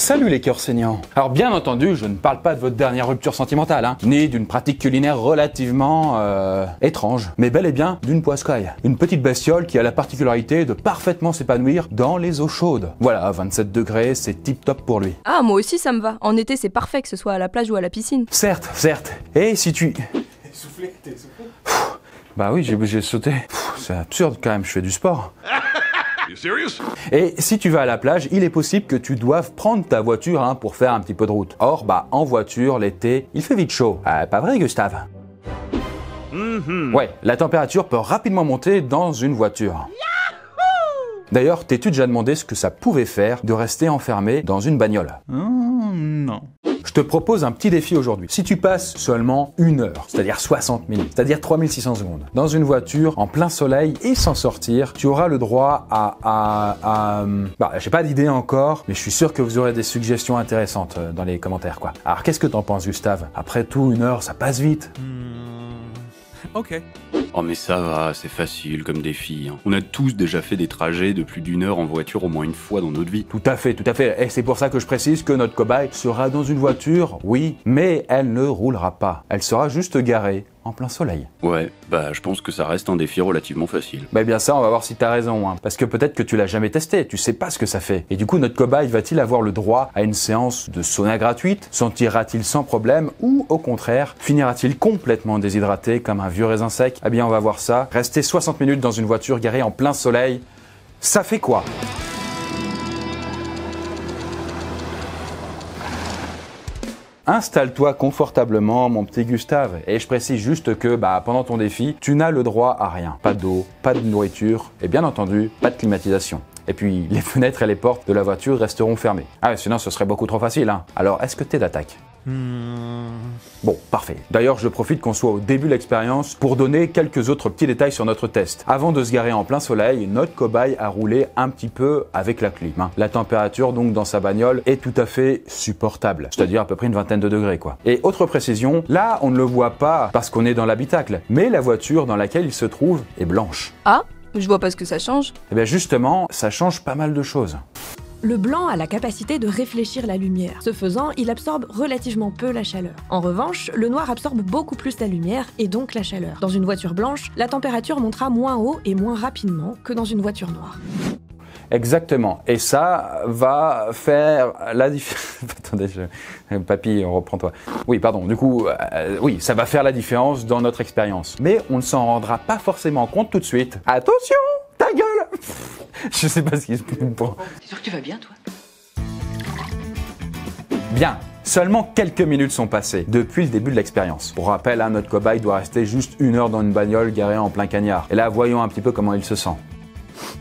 Salut les cœurs saignants. Alors bien entendu, je ne parle pas de votre dernière rupture sentimentale, ni d'une pratique culinaire relativement étrange, mais bel et bien d'une poiscaille. Une petite bestiole qui a la particularité de parfaitement s'épanouir dans les eaux chaudes. Voilà, à 27 degrés, c'est tip top pour lui. Ah, moi aussi ça me va. En été c'est parfait que ce soit à la plage ou à la piscine. Certes. Et si tu... T'es essoufflé. Bah oui, j'ai sauté. C'est absurde quand même, je fais du sport. Et si tu vas à la plage, il est possible que tu doives prendre ta voiture pour faire un petit peu de route. Or, en voiture, l'été, il fait vite chaud. Pas vrai, Gustave? Ouais, la température peut rapidement monter dans une voiture. D'ailleurs, t'es-tu déjà demandé ce que ça pouvait faire de rester enfermé dans une bagnole? Non. Je te propose un petit défi aujourd'hui. Si tu passes seulement 1 heure, c'est-à-dire 60 minutes, c'est-à-dire 3600 secondes, dans une voiture en plein soleil et sans sortir, tu auras le droit j'ai pas d'idée encore, mais je suis sûr que vous aurez des suggestions intéressantes dans les commentaires, quoi. Alors, qu'est-ce que t'en penses, Gustave? Après tout, 1 heure, ça passe vite. Ok. Oh mais ça va, c'est facile comme défi. On a tous déjà fait des trajets de plus d'1 heure en voiture au moins une fois dans notre vie. Tout à fait. Et c'est pour ça que je précise que notre cobaye sera dans une voiture, oui, mais elle ne roulera pas. Elle sera juste garée en plein soleil. Ouais, je pense que ça reste un défi relativement facile. Bien ça, on va voir si t'as raison, parce que peut-être que tu l'as jamais testé, tu sais pas ce que ça fait. Et du coup, notre cobaye va-t-il avoir le droit à une séance de sauna gratuite? Sentira-t-il sans problème? Ou au contraire, finira-t-il complètement déshydraté comme un vieux raisin sec? On va voir ça. Rester 60 minutes dans une voiture garée en plein soleil, ça fait quoi? Installe-toi confortablement, mon petit Gustave. Et je précise juste que pendant ton défi, tu n'as le droit à rien. Pas d'eau, pas de nourriture et bien entendu, pas de climatisation. Et puis, les fenêtres et les portes de la voiture resteront fermées. Sinon ce serait beaucoup trop facile. Alors, est-ce que t'es d'attaque? Bon, parfait. D'ailleurs, je profite qu'on soit au début de l'expérience pour donner quelques autres petits détails sur notre test. Avant de se garer en plein soleil, notre cobaye a roulé un petit peu avec la clim. La température, donc, dans sa bagnole est tout à fait supportable. C'est-à-dire à peu près une vingtaine de degrés, quoi. Et autre précision, là, on ne le voit pas parce qu'on est dans l'habitacle, mais la voiture dans laquelle il se trouve est blanche. Ah, je vois pas ce que ça change. Justement, ça change pas mal de choses. Le blanc a la capacité de réfléchir la lumière. Ce faisant, il absorbe relativement peu la chaleur. En revanche, le noir absorbe beaucoup plus la lumière et donc la chaleur. Dans une voiture blanche, la température montera moins haut et moins rapidement que dans une voiture noire. Exactement. Et ça va faire la différence... Attendez, papy, reprends-toi. Oui, pardon. Du coup, oui, ça va faire la différence dans notre expérience. Mais on ne s'en rendra pas forcément compte tout de suite. Attention, ta gueule. Je sais pas ce qui se passe. T'es sûr que tu vas bien, toi? Bien. Seulement quelques minutes sont passées depuis le début de l'expérience. Pour rappel, notre cobaye doit rester juste 1 heure dans une bagnole garée en plein cagnard. Et là, voyons un petit peu comment il se sent.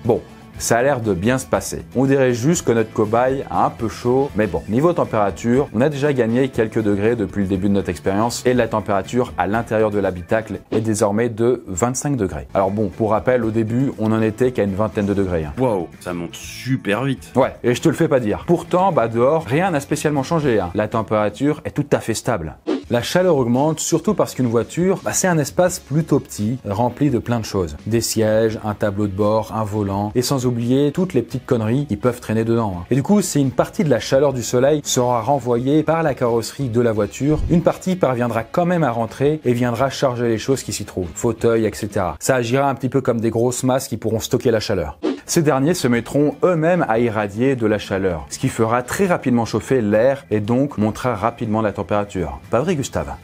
Bon. Ça a l'air de bien se passer. On dirait juste que notre cobaye a un peu chaud, mais bon, niveau température, on a déjà gagné quelques degrés depuis le début de notre expérience et la température à l'intérieur de l'habitacle est désormais de 25 degrés. Alors bon, pour rappel, au début, on en était qu'à une vingtaine de degrés. Waouh, ça monte super vite. Ouais, et je te le fais pas dire. Pourtant, dehors, rien n'a spécialement changé. La température est tout à fait stable. La chaleur augmente surtout parce qu'une voiture, c'est un espace plutôt petit, rempli de plein de choses. Des sièges, un tableau de bord, un volant, et sans oublier toutes les petites conneries qui peuvent traîner dedans. Et du coup, si une partie de la chaleur du soleil sera renvoyée par la carrosserie de la voiture, une partie parviendra quand même à rentrer et viendra charger les choses qui s'y trouvent, fauteuils, etc. Ça agira un petit peu comme des grosses masses qui pourront stocker la chaleur. Ces derniers se mettront eux-mêmes à irradier de la chaleur, ce qui fera très rapidement chauffer l'air et donc montera rapidement la température. Pas vrai, Gustave?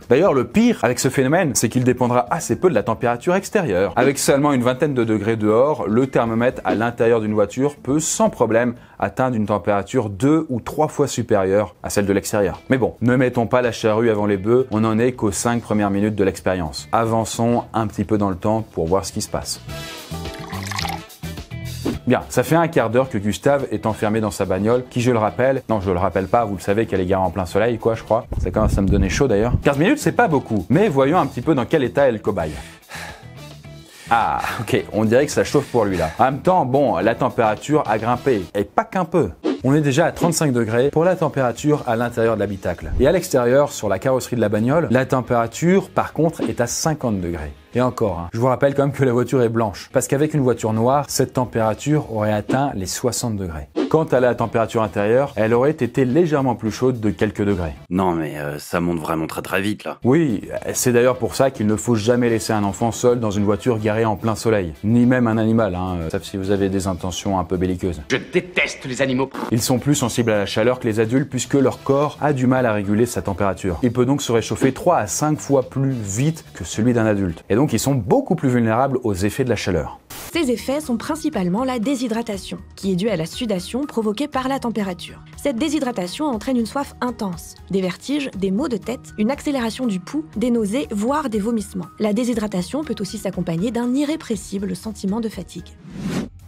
D'ailleurs, le pire avec ce phénomène, c'est qu'il dépendra assez peu de la température extérieure. Avec seulement une vingtaine de degrés dehors, le thermomètre à l'intérieur d'une voiture peut sans problème atteindre une température 2 ou 3 fois supérieure à celle de l'extérieur. Mais bon, ne mettons pas la charrue avant les bœufs, on n'en est qu'aux 5 premières minutes de l'expérience. Avançons un petit peu dans le temps pour voir ce qui se passe. Bien, ça fait un quart d'heure que Gustave est enfermé dans sa bagnole, qui je le rappelle, non je le rappelle pas, vous le savez qu'elle est garée en plein soleil quoi je crois, ça commence à me donner chaud d'ailleurs. 15 minutes c'est pas beaucoup, mais voyons un petit peu dans quel état est le cobaye. Ah, ok, on dirait que ça chauffe pour lui là. En même temps, bon, la température a grimpé, et pas qu'un peu. On est déjà à 35 degrés pour la température à l'intérieur de l'habitacle. Et à l'extérieur, sur la carrosserie de la bagnole, la température, par contre, est à 50 degrés. Et encore, hein, je vous rappelle quand même que la voiture est blanche, parce qu'avec une voiture noire, cette température aurait atteint les 60 degrés. Quant à la température intérieure, elle aurait été légèrement plus chaude de quelques degrés. Non mais ça monte vraiment très vite là. Oui, c'est d'ailleurs pour ça qu'il ne faut jamais laisser un enfant seul dans une voiture garée en plein soleil. Ni même un animal, hein, sauf si vous avez des intentions un peu belliqueuses. Je déteste les animaux. Ils sont plus sensibles à la chaleur que les adultes puisque leur corps a du mal à réguler sa température. Il peut donc se réchauffer 3 à 5 fois plus vite que celui d'un adulte. Et donc ils sont beaucoup plus vulnérables aux effets de la chaleur. Ces effets sont principalement la déshydratation, qui est due à la sudation provoquée par la température. Cette déshydratation entraîne une soif intense, des vertiges, des maux de tête, une accélération du pouls, des nausées, voire des vomissements. La déshydratation peut aussi s'accompagner d'un irrépressible sentiment de fatigue.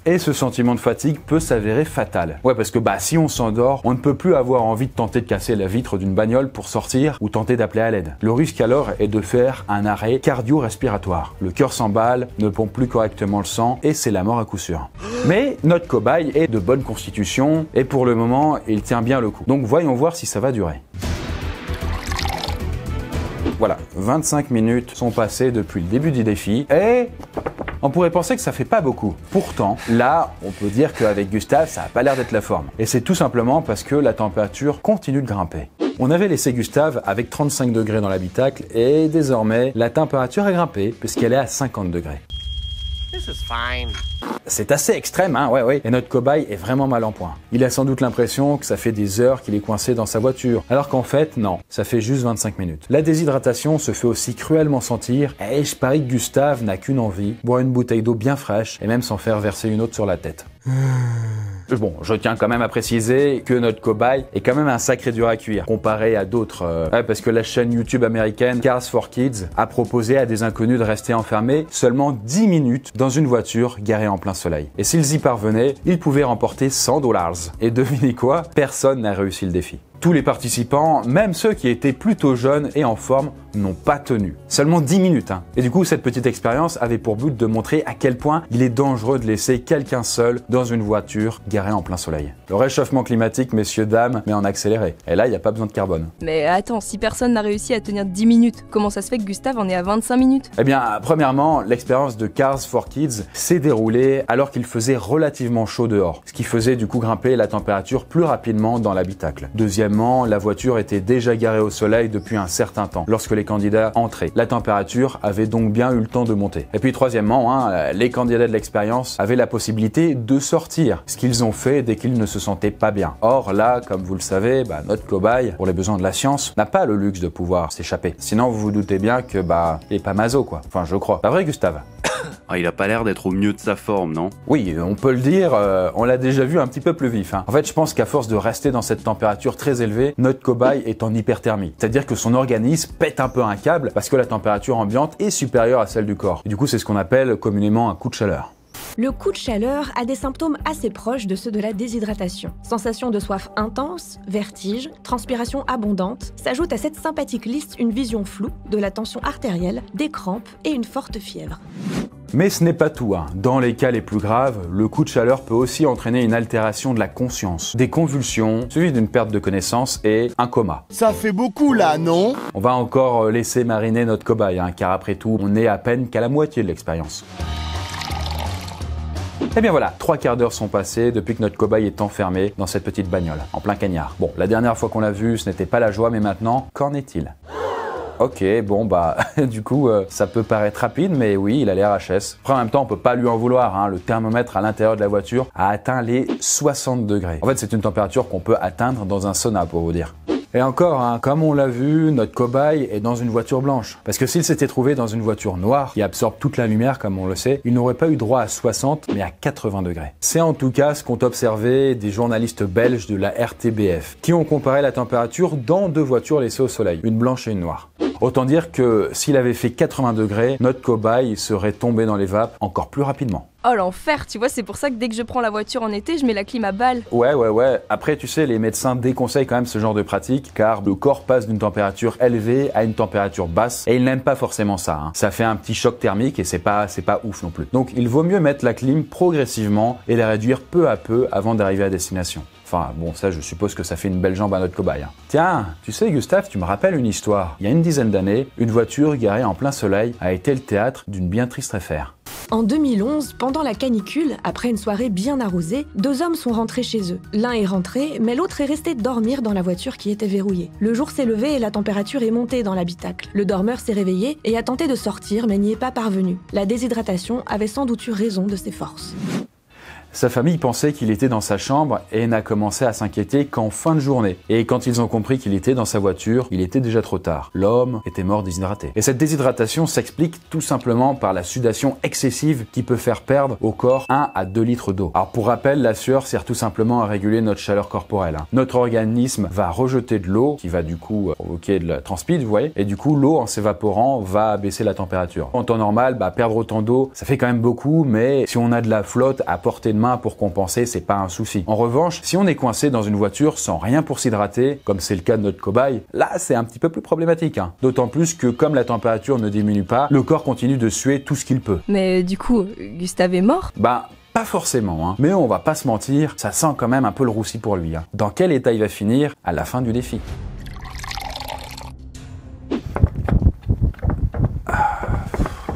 Et ce sentiment de fatigue peut s'avérer fatal. Ouais, parce que si on s'endort, on ne peut plus avoir envie de tenter de casser la vitre d'une bagnole pour sortir ou tenter d'appeler à l'aide. Le risque alors est de faire un arrêt cardio-respiratoire. Le cœur s'emballe, ne pompe plus correctement le sang et c'est la mort à coup sûr. Mais notre cobaye est de bonne constitution et pour le moment, il tient bien le coup. Donc voyons voir si ça va durer. Voilà, 25 minutes sont passées depuis le début du défi et on pourrait penser que ça fait pas beaucoup. Pourtant, là, on peut dire qu'avec Gustave, ça a pas l'air d'être la forme. Et c'est tout simplement parce que la température continue de grimper. On avait laissé Gustave avec 35 degrés dans l'habitacle et désormais, la température a grimpé puisqu'elle est à 50 degrés. C'est assez extrême, hein, ouais. Et notre cobaye est vraiment mal en point. Il a sans doute l'impression que ça fait des heures qu'il est coincé dans sa voiture, alors qu'en fait, non, ça fait juste 25 minutes. La déshydratation se fait aussi cruellement sentir, et je parie que Gustave n'a qu'une envie, boire une bouteille d'eau bien fraîche, et même s'en faire verser une autre sur la tête. Bon, je tiens quand même à préciser que notre cobaye est quand même un sacré dur à cuire, comparé à d'autres. Parce que la chaîne YouTube américaine Cars for Kids a proposé à des inconnus de rester enfermés seulement 10 minutes dans une voiture garée en plein soleil. Et s'ils y parvenaient, ils pouvaient remporter $100. Et devinez quoi? Personne n'a réussi le défi. Tous les participants, même ceux qui étaient plutôt jeunes et en forme, n'ont pas tenu. Seulement 10 minutes. Hein. Et du coup, cette petite expérience avait pour but de montrer à quel point il est dangereux de laisser quelqu'un seul dans une voiture garée en plein soleil. Le réchauffement climatique, messieurs, dames, mais en accéléré. Et là, il n'y a pas besoin de carbone. Mais attends, si personne n'a réussi à tenir 10 minutes, comment ça se fait que Gustave en est à 25 minutes? Eh bien, premièrement, l'expérience de Cars for Kids s'est déroulée alors qu'il faisait relativement chaud dehors, ce qui faisait du coup grimper la température plus rapidement dans l'habitacle. Deuxièmement, la voiture était déjà garée au soleil depuis un certain temps, lorsque les candidats entraient. La température avait donc bien eu le temps de monter. Et puis troisièmement, les candidats de l'expérience avaient la possibilité de sortir, ce qu'ils ont fait dès qu'ils ne se sentaient pas bien. Or là, comme vous le savez, notre cobaye, pour les besoins de la science, n'a pas le luxe de pouvoir s'échapper. Sinon, vous vous doutez bien que il est pas maso quoi. Enfin, je crois. Pas vrai, Gustave? Ah, il a pas l'air d'être au mieux de sa forme, non? Oui, on peut le dire, on l'a déjà vu un petit peu plus vif. Hein. En fait, je pense qu'à force de rester dans cette température très élevée, notre cobaye est en hyperthermie. C'est-à-dire que son organisme pète un peu un câble parce que la température ambiante est supérieure à celle du corps. Et du coup, c'est ce qu'on appelle communément un coup de chaleur. Le coup de chaleur a des symptômes assez proches de ceux de la déshydratation. Sensation de soif intense, vertige, transpiration abondante, s'ajoute à cette sympathique liste une vision floue, de la tension artérielle, des crampes et une forte fièvre. Mais ce n'est pas tout. Hein. Dans les cas les plus graves, le coup de chaleur peut aussi entraîner une altération de la conscience, des convulsions, suivies d'une perte de connaissance et un coma. Ça fait beaucoup là, non? On va encore laisser mariner notre cobaye, car après tout, on n'est à peine qu'à la moitié de l'expérience. Et bien voilà, 3 quarts d'heure sont passés depuis que notre cobaye est enfermé dans cette petite bagnole, en plein cagnard. Bon, la dernière fois qu'on l'a vu, ce n'était pas la joie, mais maintenant, qu'en est-il? Ok, bon du coup, ça peut paraître rapide, mais oui, il a l'air HS. Après, en même temps, on peut pas lui en vouloir, le thermomètre à l'intérieur de la voiture a atteint les 60 degrés. En fait, c'est une température qu'on peut atteindre dans un sauna, pour vous dire. Et encore, comme on l'a vu, notre cobaye est dans une voiture blanche. Parce que s'il s'était trouvé dans une voiture noire, qui absorbe toute la lumière, comme on le sait, il n'aurait pas eu droit à 60, mais à 80 degrés. C'est en tout cas ce qu'ont observé des journalistes belges de la RTBF, qui ont comparé la température dans 2 voitures laissées au soleil, une blanche et une noire. Autant dire que s'il avait fait 80 degrés, notre cobaye serait tombé dans les vapes encore plus rapidement. Oh l'enfer, tu vois, c'est pour ça que dès que je prends la voiture en été, je mets la clim à balle. Ouais. Après, tu sais, les médecins déconseillent quand même ce genre de pratique, car le corps passe d'une température élevée à une température basse, et ils n'aiment pas forcément ça. Ça fait un petit choc thermique et c'est pas ouf non plus. Donc, il vaut mieux mettre la clim progressivement et la réduire peu à peu avant d'arriver à destination. Enfin bon, ça je suppose que ça fait une belle jambe à notre cobaye. Tiens, tu sais Gustave, tu me rappelles une histoire. Il y a une dizaine d'années, une voiture garée en plein soleil a été le théâtre d'une bien triste affaire. En 2011, pendant la canicule, après une soirée bien arrosée, 2 hommes sont rentrés chez eux. L'un est rentré, mais l'autre est resté dormir dans la voiture qui était verrouillée. Le jour s'est levé et la température est montée dans l'habitacle. Le dormeur s'est réveillé et a tenté de sortir, mais n'y est pas parvenu. La déshydratation avait sans doute eu raison de ses forces. Sa famille pensait qu'il était dans sa chambre et n'a commencé à s'inquiéter qu'en fin de journée. Et quand ils ont compris qu'il était dans sa voiture, il était déjà trop tard. L'homme était mort déshydraté. Et cette déshydratation s'explique tout simplement par la sudation excessive qui peut faire perdre au corps 1 à 2 litres d'eau. Alors pour rappel, la sueur sert tout simplement à réguler notre chaleur corporelle. Notre organisme va rejeter de l'eau qui va du coup provoquer de la transpire, vous voyez, et du coup l'eau en s'évaporant va baisser la température. En temps normal, perdre autant d'eau, ça fait quand même beaucoup, mais si on a de la flotte à portée de main pour compenser, c'est pas un souci. En revanche, si on est coincé dans une voiture sans rien pour s'hydrater, comme c'est le cas de notre cobaye, là c'est un petit peu plus problématique. D'autant plus que comme la température ne diminue pas, le corps continue de suer tout ce qu'il peut. Mais du coup, Gustave est mort? Pas forcément, mais on va pas se mentir, ça sent quand même un peu le roussi pour lui. Dans quel état il va finir à la fin du défi?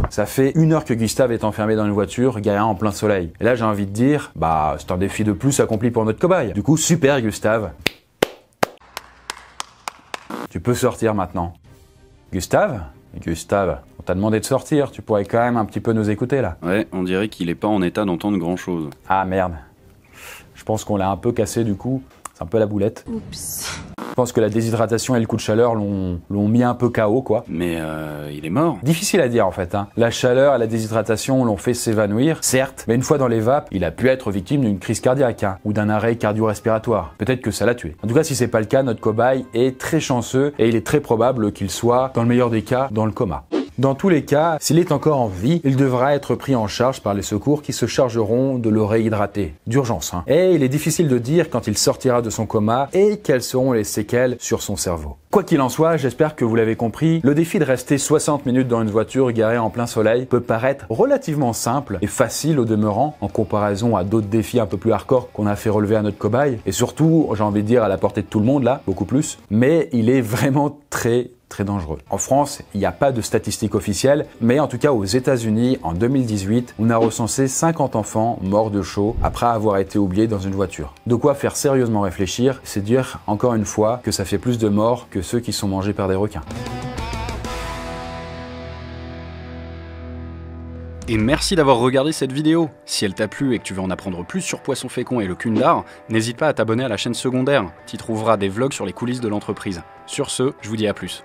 Ça fait 1 heure que Gustave est enfermé dans une voiture, garée en plein soleil. Et là, j'ai envie de dire, c'est un défi de plus accompli pour notre cobaye. Du coup, super Gustave. Tu peux sortir maintenant. Gustave, on t'a demandé de sortir, tu pourrais quand même un petit peu nous écouter là. Ouais, on dirait qu'il est pas en état d'entendre grand chose. Ah merde. Je pense qu'on l'a un peu cassé du coup. C'est un peu la boulette. Oups. Je pense que la déshydratation et le coup de chaleur l'ont mis un peu KO quoi. Mais il est mort. Difficile à dire en fait. La chaleur et la déshydratation l'ont fait s'évanouir, certes, mais une fois dans les vapes, il a pu être victime d'une crise cardiaque ou d'un arrêt cardio-respiratoire. Peut-être que ça l'a tué. En tout cas, si c'est pas le cas, notre cobaye est très chanceux et il est très probable qu'il soit, dans le meilleur des cas, dans le coma. Dans tous les cas, s'il est encore en vie, il devra être pris en charge par les secours qui se chargeront de le réhydrater, d'urgence. Et il est difficile de dire quand il sortira de son coma et quelles seront les séquelles sur son cerveau. Quoi qu'il en soit, j'espère que vous l'avez compris, le défi de rester 60 minutes dans une voiture garée en plein soleil peut paraître relativement simple et facile au demeurant en comparaison à d'autres défis un peu plus hardcore qu'on a fait relever à notre cobaye. Et surtout, j'ai envie de dire à la portée de tout le monde là, beaucoup plus. Mais il est vraiment très dangereux. En France, il n'y a pas de statistiques officielles, mais en tout cas aux États-Unis, en 2018, on a recensé 50 enfants morts de chaud après avoir été oubliés dans une voiture. De quoi faire sérieusement réfléchir, c'est dire encore une fois que ça fait plus de morts que ceux qui sont mangés par des requins. Et merci d'avoir regardé cette vidéo. Si elle t'a plu et que tu veux en apprendre plus sur Poisson Fécond et le Cundar, n'hésite pas à t'abonner à la chaîne secondaire. Tu trouveras des vlogs sur les coulisses de l'entreprise. Sur ce, je vous dis à plus.